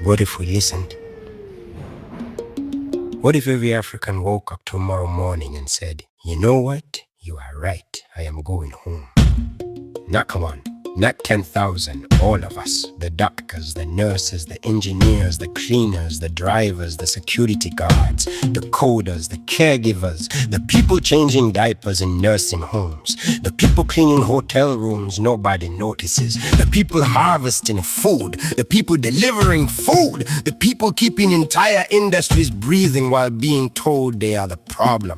What if we listened? What if every African woke up tomorrow morning and said, you know what? You are right. I am going home. Not come on. Not 10,000, all of us. The doctors, the nurses, the engineers, the cleaners, the drivers, the security guards, the coders, the caregivers, the people changing diapers in nursing homes, the people cleaning hotel rooms nobody notices, the people harvesting food, the people delivering food, the people keeping entire industries breathing while being told they are the problem.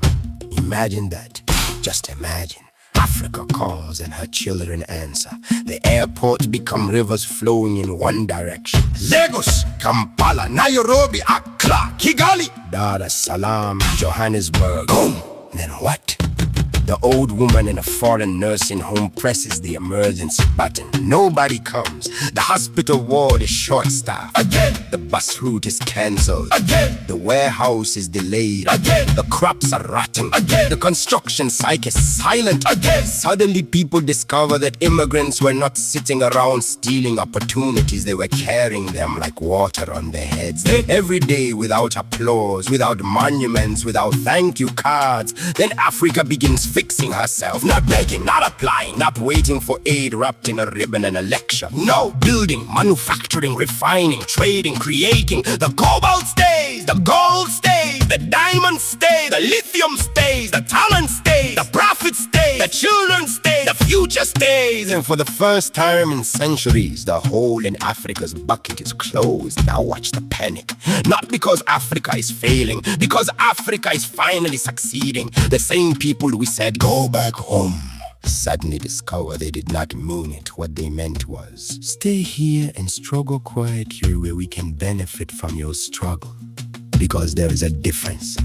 Imagine that. Just imagine. Africa calls and her children answer. The airports become rivers flowing in one direction. Lagos, Kampala, Nairobi, Accra, Kigali, Dar es Salaam, Johannesburg. Boom! Then what? The old woman in a foreign nursing home presses the emergency button. Nobody comes. The hospital ward is short-staffed. Again! The bus route is cancelled. Again! The warehouse is delayed. Again! The crops are rotten. Again! The construction site is silent. Again! Suddenly people discover that immigrants were not sitting around stealing opportunities. They were carrying them like water on their heads. Every day without applause, without monuments, without thank you cards. Then Africa begins fixing herself, not begging, not applying, not waiting for aid wrapped in a ribbon and a lecture. No, building, manufacturing, refining, trading, creating. The cobalt stays, the gold stays, the diamond stays, the lithium stays, the talent stays, the profit stays, the children stay, the future stays. And for the first time in centuries, the hole in Africa's bucket is closed. Now watch the panic. Not because Africa is failing, because Africa is finally succeeding. The same people we said go back home suddenly discover they did not mean it. What they meant was, stay here and struggle quietly where we can benefit from your struggle. Because there is a difference,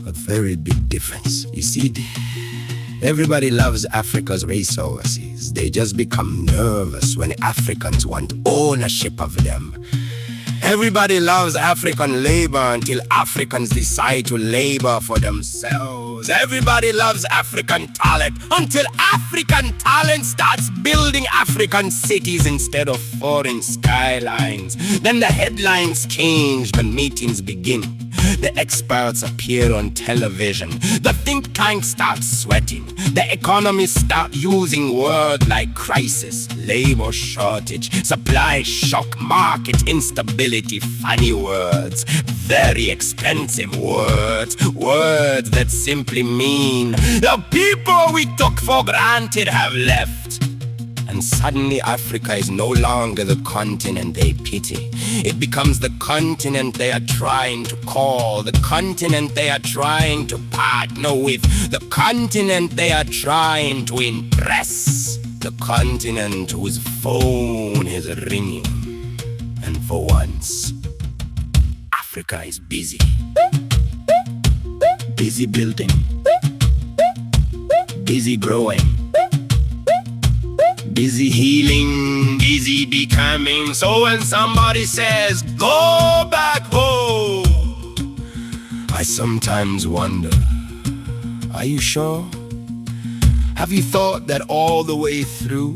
a very big difference. You see, everybody loves Africa's resources. They just become nervous when Africans want ownership of them. Everybody loves African labor until Africans decide to labor for themselves. Everybody loves African talent until African talent starts building African cities instead of foreign skylines. Then the headlines change, the meetings begin. The experts appear on television. The think tanks start sweating. The economists start using words like crisis, labor shortage, supply shock, market instability. Funny words, very expensive words. Words that simply mean the people we took for granted have left. And suddenly Africa is no longer the continent they pity. It becomes the continent they are trying to call, the continent they are trying to partner with, the continent they are trying to impress, the continent whose phone is ringing. And for once, Africa is busy. Busy building. Busy growing. Busy healing, busy becoming. So when somebody says, go back home, I sometimes wonder, are you sure? Have you thought that all the way through?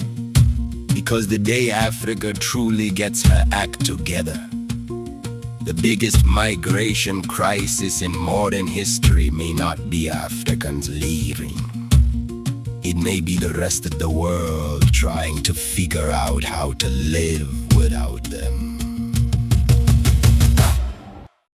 Because the day Africa truly gets her act together, the biggest migration crisis in modern history may not be Africans leaving. It may be the rest of the world trying to figure out how to live without them.